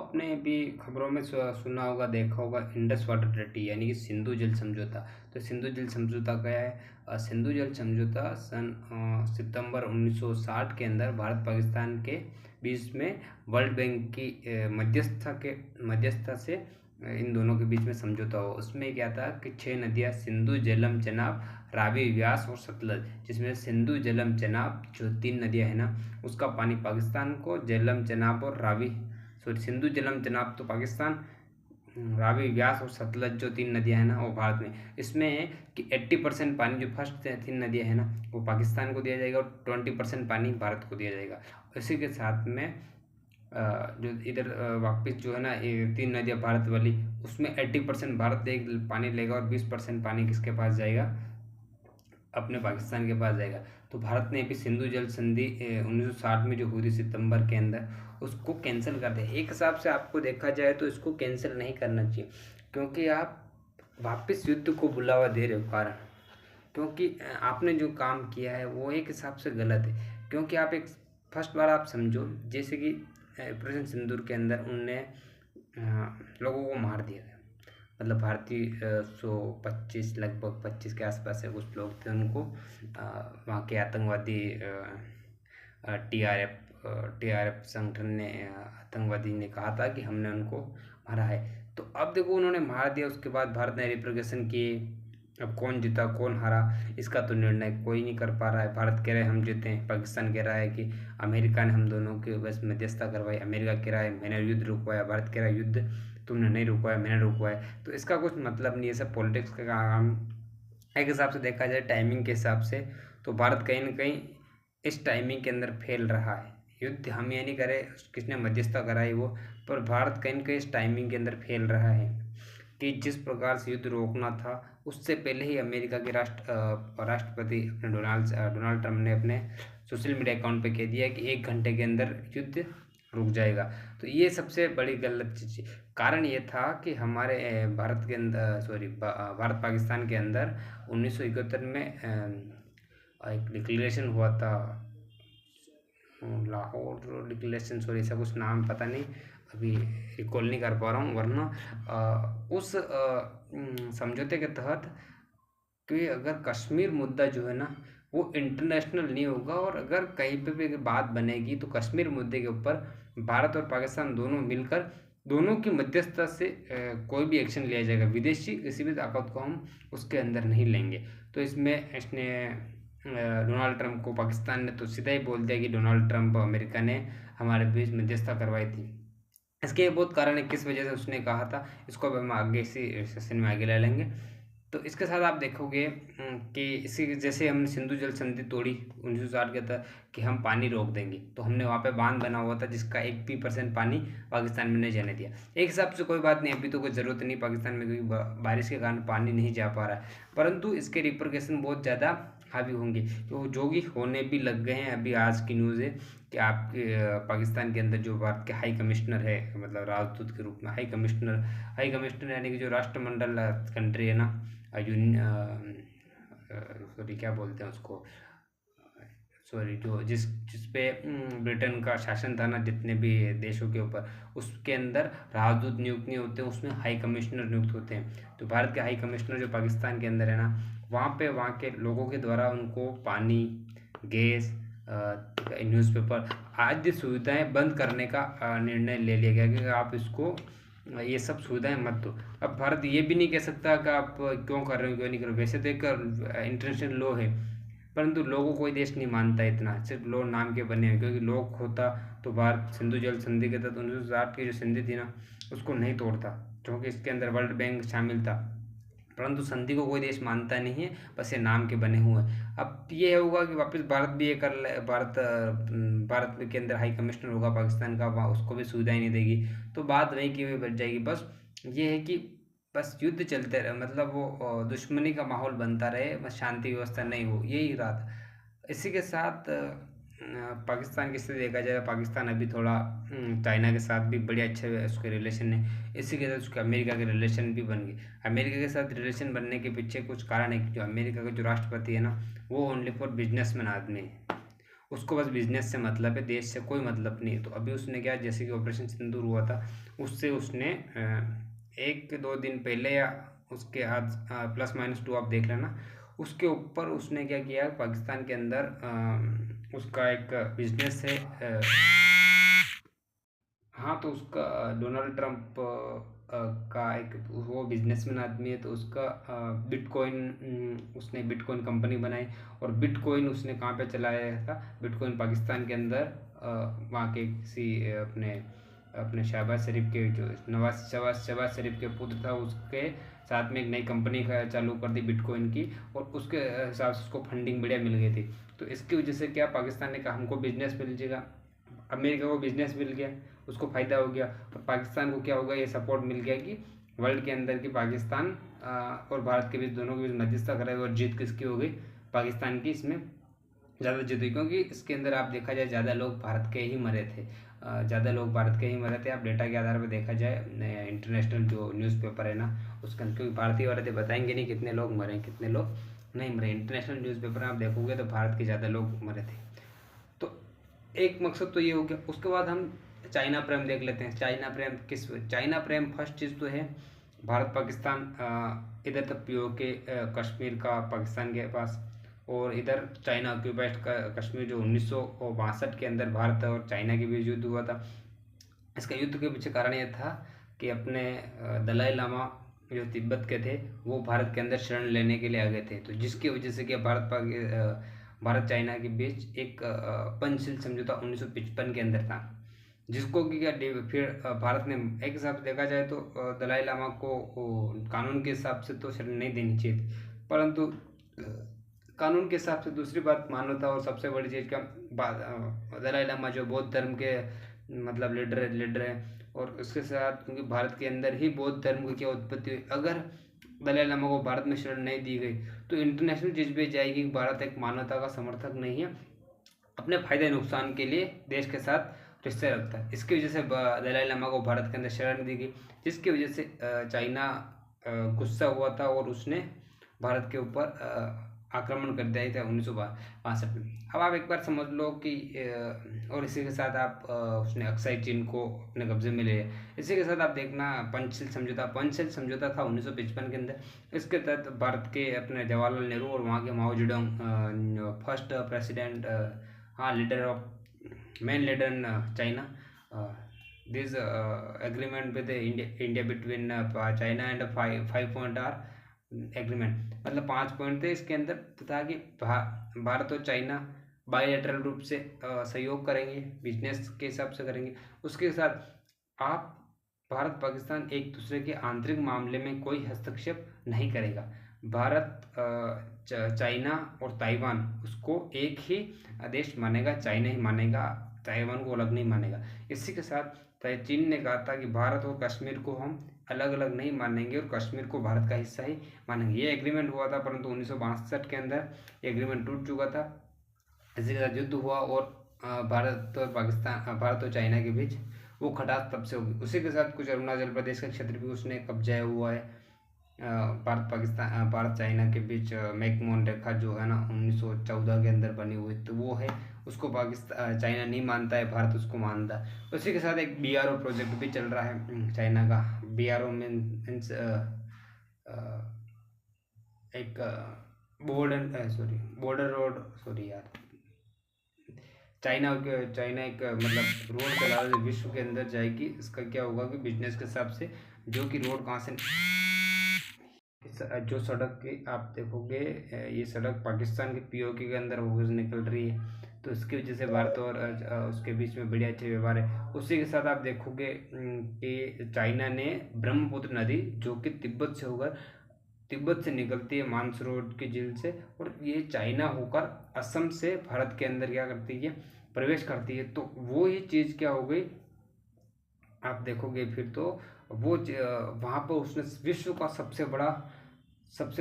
आपने भी खबरों में सुना होगा, देखा होगा, इंडस वाटर ट्रीटी यानी कि सिंधु जल समझौता। तो सिंधु जल समझौता क्या है? सिंधु जल समझौता सन सितंबर 1960 के अंदर भारत पाकिस्तान के बीच में वर्ल्ड बैंक की मध्यस्थता से इन दोनों के बीच में समझौता हुआ। उसमें क्या था कि 6 नदियाँ सिंधु, झेलम, चेनाब, रावी, व्यास और सतलज, जिसमें सिंधु, झेलम, चेनाब जो 3 नदियाँ हैं ना, उसका पानी पाकिस्तान को, झेलम, चेनाब और रावी, सॉरी, सिंधु, झेलम, चेनाब तो पाकिस्तान, रावी, व्यास और सतलज जो 3 नदियाँ हैं ना, वो भारत में। इसमें है कि 80% पानी जो फर्स्ट 3 नदियाँ हैं ना, वो पाकिस्तान को दिया जाएगा और 20% पानी भारत को दिया जाएगा। इसी के साथ में जो इधर वापस जो है ना, ये 3 नदियाँ भारत वाली, उसमें 80% भारत पानी लेगा और 20% पानी किसके पास जाएगा? अपने पाकिस्तान के पास जाएगा। तो भारत ने अभी सिंधु जल संधि 1960 में जो हुई थी सितंबर के अंदर, उसको कैंसिल कर दिया। एक हिसाब से आपको देखा जाए तो इसको कैंसिल नहीं करना चाहिए, क्योंकि आप वापस युद्ध को बुलावा दे रहे हो। कारण क्योंकि आपने जो काम किया है वो एक हिसाब से गलत है। क्योंकि आप एक फर्स्ट बार आप समझो, जैसे कि ऑपरेशन सिंदूर के अंदर उनने लोगों को मार दिया गया। मतलब भारतीय 125 लगभग 25 के आसपास है कुछ लोग थे, उनको वहाँ के आतंकवादी टीआरएफ संगठन ने, आतंकवादी ने कहा था कि हमने उनको मारा है। तो अब देखो उन्होंने मार दिया, उसके बाद भारत ने रिप्रिकेशन किए। अब कौन जीता कौन हारा इसका तो निर्णय कोई नहीं कर पा रहा है। भारत कह रहा है हम जीते हैं, पाकिस्तान कह रहा है कि अमेरिका ने हम दोनों के बस मध्यस्थता करवाई, अमेरिका कह रहा है मैंने युद्ध रुकवाया, भारत कह रहा है युद्ध तुमने नहीं रुकवाया, मैंने रुकवाया। तो इसका कुछ मतलब नहीं है, सब पॉलिटिक्स का काम। एक हिसाब से देखा जाए टाइमिंग के हिसाब से, तो भारत कहीं ना कहीं इस टाइमिंग के अंदर फेल रहा है। युद्ध हम ये नहीं करे किसने मध्यस्थता कराई वो, पर भारत कहीं ना कहीं इस टाइमिंग के अंदर फेल रहा है कि जिस प्रकार से युद्ध रोकना था, उससे पहले ही अमेरिका के राष्ट्रपति अपने डोनाल्ड ट्रंप ने अपने सोशल मीडिया अकाउंट पे कह दिया कि 1 घंटे के अंदर युद्ध रुक जाएगा। तो ये सबसे बड़ी गलत चीज़ है। कारण ये था कि हमारे भारत के अंदर, सॉरी, भारत पाकिस्तान के अंदर 1971 में एक डिक्लेरेशन हुआ था, लाहौर डिक्लेरेशन, सॉरी ऐसा कुछ नाम पता नहीं, अभी रिकॉल नहीं कर पा रहा हूँ। वरना उस समझौते के तहत कि अगर कश्मीर मुद्दा जो है ना वो इंटरनेशनल नहीं होगा, और अगर कहीं पे भी बात बनेगी तो कश्मीर मुद्दे के ऊपर भारत और पाकिस्तान दोनों मिलकर, दोनों की मध्यस्थता से कोई भी एक्शन लिया जाएगा। विदेशी किसी भी ताकत को हम उसके अंदर नहीं लेंगे। तो इसमें इसने डोनाल्ड ट्रंप को, पाकिस्तान ने तो सीधा ही बोल दिया कि डोनाल्ड ट्रंप, अमेरिका ने हमारे बीच मध्यस्थता करवाई थी। इसके बहुत कारण है किस वजह से उसने कहा था, इसको अब हम आगे इसी सेशन में आगे ले लेंगे। तो इसके साथ आप देखोगे कि इसी जैसे हमने सिंधु जल संधि तोड़ी 1960 के तहत कि हम पानी रोक देंगे, तो हमने वहाँ पे बांध बना हुआ था जिसका 1% पानी पाकिस्तान में नहीं जाने दिया। एक हिसाब से कोई बात नहीं, अभी तो कोई ज़रूरत नहीं पाकिस्तान में, क्योंकि बारिश के कारण पानी नहीं जा पा रहा है, परंतु इसके रिपरकेशन बहुत ज़्यादा हावी होंगे। तो जो कि होने भी लग गए हैं। अभी आज की न्यूज़ है कि आपके पाकिस्तान के अंदर जो भारत के हाई कमिश्नर है, मतलब राजदूत के रूप में हाई कमिश्नर यानी कि जो राष्ट्रमंडल कंट्री है ना, सॉरी क्या बोलते हैं उसको, सॉरी, जो जिस पे ब्रिटेन का शासन था ना, जितने भी देशों के ऊपर, उसके अंदर राजदूत नियुक्त नहीं होते, उसमें हाई कमिश्नर नियुक्त होते हैं। तो भारत के हाई कमिश्नर जो पाकिस्तान के अंदर है ना, वहाँ के लोगों के द्वारा उनको पानी, गैस, न्यूज़पेपर आदि सुविधाएं बंद करने का निर्णय ले लिया गया कि आप इसको ये सब सुविधाएं मत दो। अब भारत ये भी नहीं कह सकता कि आप क्यों कर रहे हो, क्यों नहीं कर रहे हो। वैसे तो एक इंटरनेशनल लॉ है, परंतु लोगों को कोई देश नहीं मानता इतना, सिर्फ लॉ नाम के बने हैं। क्योंकि लॉ होता तो भारत सिंधु जल संधि के तहत 1960 की जो संधि थी ना, उसको नहीं तोड़ता, क्योंकि इसके अंदर वर्ल्ड बैंक शामिल था। परंतु संधि को कोई देश मानता नहीं है, बस ये नाम के बने हुए हैं। अब ये होगा कि वापस भारत भी ये कर ले, भारत के अंदर हाई कमिश्नर होगा पाकिस्तान का, वहाँ उसको भी सुविधाएं नहीं देगी, तो बात वही की वही बच जाएगी। बस ये है कि बस युद्ध चलते रहे, मतलब वो दुश्मनी का माहौल बनता रहे, बस शांति व्यवस्था नहीं हो, यही रहा था। इसी के साथ पाकिस्तान की स्थिति देखा जाए, पाकिस्तान अभी थोड़ा चाइना के साथ भी बड़े अच्छे उसके रिलेशन है। इसी के साथ उसके अमेरिका के रिलेशन भी बन गए। अमेरिका के साथ रिलेशन बनने के पीछे कुछ कारण है कि जो अमेरिका का जो राष्ट्रपति है ना, वो ओनली फॉर बिजनेसमैन आदमी है। उसको बस बिजनेस से मतलब है, देश से कोई मतलब नहीं है। तो अभी उसने क्या, जैसे कि ऑपरेशन सिंदूर हुआ था, उससे उसने 1-2 दिन पहले या उसके आज +-2 आप देख लेना, उसके ऊपर उसने क्या किया, पाकिस्तान के अंदर उसका एक बिजनेस है। हाँ, तो उसका डोनाल्ड ट्रंप का एक वो बिजनेसमैन आदमी है, तो उसका बिटकॉइन, उसने बिटकॉइन कंपनी बनाई। और बिटकॉइन उसने कहाँ पे चलाया था, बिटकॉइन पाकिस्तान के अंदर वहाँ के किसी अपने अपने शहबाज शरीफ के जो शहबाज शरीफ के पुत्र था, उसके साथ में एक नई कंपनी का चालू कर दी बिटकॉइन की। और उसके हिसाब से उसको फंडिंग बढ़िया मिल गई थी। तो इसकी वजह से क्या, पाकिस्तान ने कहा हमको बिजनेस मिल जाएगा, अमेरिका को बिजनेस मिल गया, उसको फ़ायदा हो गया। और पाकिस्तान को क्या होगा, ये सपोर्ट मिल गया कि वर्ल्ड के अंदर की पाकिस्तान और भारत के बीच, दोनों के बीच मध्यस्थता कराई। और जीत किसकी हो गई, पाकिस्तान की इसमें ज़्यादा जीत हुई, क्योंकि इसके अंदर आप देखा जाए ज़्यादा लोग भारत के ही मरे थे। ज़्यादा लोग भारत के ही मरे थे। आप डेटा के आधार पर देखा जाए, इंटरनेशनल जो न्यूज़पेपर है ना, उसके अंदर, क्योंकि भारतीय वाले बताएंगे नहीं कितने लोग मरे कितने लोग नहीं मरे, इंटरनेशनल न्यूज़पेपर आप देखोगे तो भारत के ज़्यादा लोग मरे थे। तो एक मकसद तो ये हो गया। उसके बाद हम चाइना प्रेम देख लेते हैं। चाइना प्रेम फर्स्ट चीज़ तो है भारत पाकिस्तान, इधर तक पीओके कश्मीर का पाकिस्तान के पास, और इधर चाइना ऑक्यूपाइड कश्मीर, जो 1962 के अंदर भारत और चाइना के बीच युद्ध हुआ था। इसका युद्ध के पीछे कारण ये था कि अपने दलाई लामा जो तिब्बत के थे, वो भारत के अंदर शरण लेने के लिए आ गए थे। तो जिसकी वजह से क्या, भारत चाइना के बीच एक पंचशील समझौता 1955 के अंदर था, जिसको कि क्या फिर भारत ने एक हिसाब से देखा जाए तो दलाई लामा को कानून के हिसाब से तो शरण नहीं देनी चाहिए थी, परंतु कानून के हिसाब से दूसरी बात मानवता और सबसे बड़ी चीज़ का दलाई लामा जो बौद्ध धर्म के मतलब लीडर है। और उसके साथ क्योंकि भारत के अंदर ही बौद्ध धर्म की क्या उत्पत्ति हुई, अगर दलाई लामा को भारत में शरण नहीं दी गई तो इंटरनेशनल चीज़ भी जाएगी कि भारत एक मानवता का समर्थक नहीं है, अपने फायदे नुकसान के लिए देश के साथ रिश्ते रखता है। इसकी वजह से दलाई लामा को भारत के अंदर शरण दी गई, जिसकी वजह से चाइना गुस्सा हुआ था और उसने भारत के ऊपर आक्रमण कर दिया था 1962 में। अब आप एक बार समझ लो कि और इसी के साथ आप उसने अक्साई चीन को अपने कब्जे में ले लिया। इसी के साथ आप देखना पंचशील समझौता था 1955 के अंदर। इसके तहत भारत के अपने जवाहरलाल नेहरू और वहाँ के माओ जेडोंग फर्स्ट प्रेसिडेंट, हाँ, leader of main leader in China, this agreement with India between China and 5 point are agreement, मतलब 5 पॉइंट थे इसके अंदर, था कि भारत और चाइना बायलैटरल रूप से सहयोग करेंगे, बिजनेस के हिसाब से करेंगे। उसके साथ आप भारत पाकिस्तान एक दूसरे के आंतरिक मामले में कोई हस्तक्षेप नहीं करेगा। भारत चाइना और ताइवान उसको एक ही देश मानेगा, चाइना ही मानेगा, ताइवान को अलग नहीं मानेगा। इसी के साथ चीन ने कहा था कि भारत और कश्मीर को हम अलग अलग नहीं मानेंगे और कश्मीर को भारत का हिस्सा ही मानेंगे। ये एग्रीमेंट हुआ था, परंतु 1962 के अंदर ये एग्रीमेंट टूट चुका था। इसी के साथ युद्ध हुआ और भारत और चाइना के बीच वो खटास तब से होगी। उसी के साथ कुछ अरुणाचल प्रदेश का क्षेत्र भी उसने कब्जा हुआ है। भारत चाइना के बीच मैकमोहन रेखा जो है ना 1914 के अंदर बनी हुई, तो वो है, उसको पाकिस्तान चाइना नहीं मानता है, भारत उसको मानता है। उसी के साथ एक BRO प्रोजेक्ट भी चल रहा है चाइना का। BRO मीन्स एक बॉर्डर रोड, सॉरी यार, चाइना एक मतलब रोड चला रहा है विश्व के अंदर जाएगी। इसका क्या होगा कि बिजनेस के हिसाब से, जो कि रोड कहाँ से, जो सड़क की आप देखोगे, ये सड़क पाकिस्तान के POK के अंदर होकर निकल रही है, तो इसकी वजह से भारत और उसके बीच में बड़े अच्छे व्यवहार है। उसी के साथ आप देखोगे कि चाइना ने ब्रह्मपुत्र नदी, जो कि तिब्बत से निकलती है मानसरोवर की झील से, और ये चाइना होकर असम से भारत के अंदर क्या करती है, प्रवेश करती है। तो वो ही चीज़ क्या हो गई, आप देखोगे फिर तो वो वहाँ पर उसने विश्व का सबसे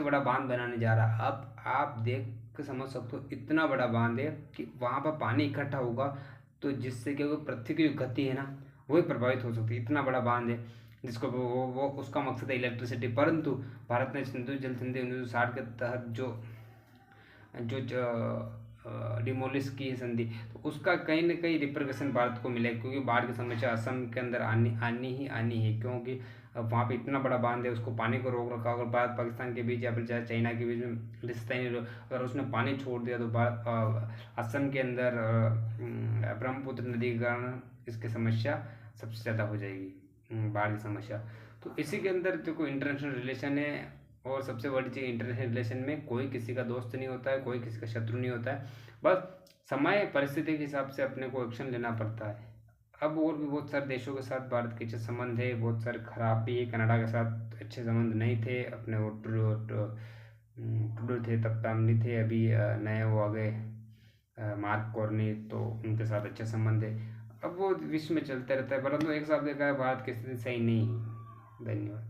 बड़ा बांध बनाने जा रहा है। अब आप देख के समझ सकते हो, इतना बड़ा बांध है कि वहाँ पर पानी इकट्ठा होगा, तो जिससे कि वो पृथ्वी की जो गति है ना, वही प्रभावित हो सकती है। इतना बड़ा बांध है जिसको वो उसका मकसद है इलेक्ट्रिसिटी। परंतु भारत ने सिंधु जल संधि 1960 के तहत जो जो डिमोलिश की है संधि, तो उसका कहीं ना कहीं रिप्रकशन भारत को मिलेगा, क्योंकि बाढ़ की समस्या असम के अंदर आनी ही आनी है, क्योंकि वहाँ पे इतना बड़ा बांध है, उसको पानी को रोक रखा, अगर भारत पाकिस्तान के बीच या फिर चाहे चाइना के बीच में अगर उसने पानी छोड़ दिया तो भारत असम के अंदर ब्रह्मपुत्र नदी के कारण इसकी समस्या सबसे ज़्यादा हो जाएगी, बाढ़ की समस्या। तो इसी के अंदर देखो इंटरनेशनल रिलेशन है, और सबसे बड़ी चीज़ इंटरनेशनल रिलेशन में कोई किसी का दोस्त नहीं होता है, कोई किसी का शत्रु नहीं होता है, बस समय परिस्थिति के हिसाब से अपने को एक्शन लेना पड़ता है। अब और भी बहुत सारे देशों के साथ भारत के अच्छे संबंध है, बहुत सारे खराब भी है, कनाडा के साथ अच्छे संबंध नहीं थे अपने, वो ट्रूडो थे तब तामली थे, अभी नए वो आ गए मार्क कॉर्नी, तो उनके साथ अच्छे संबंध है। अब वो विश्व में चलते रहता है, परंतु एक साथ देखा है भारत की स्थिति सही नहीं है। धन्यवाद।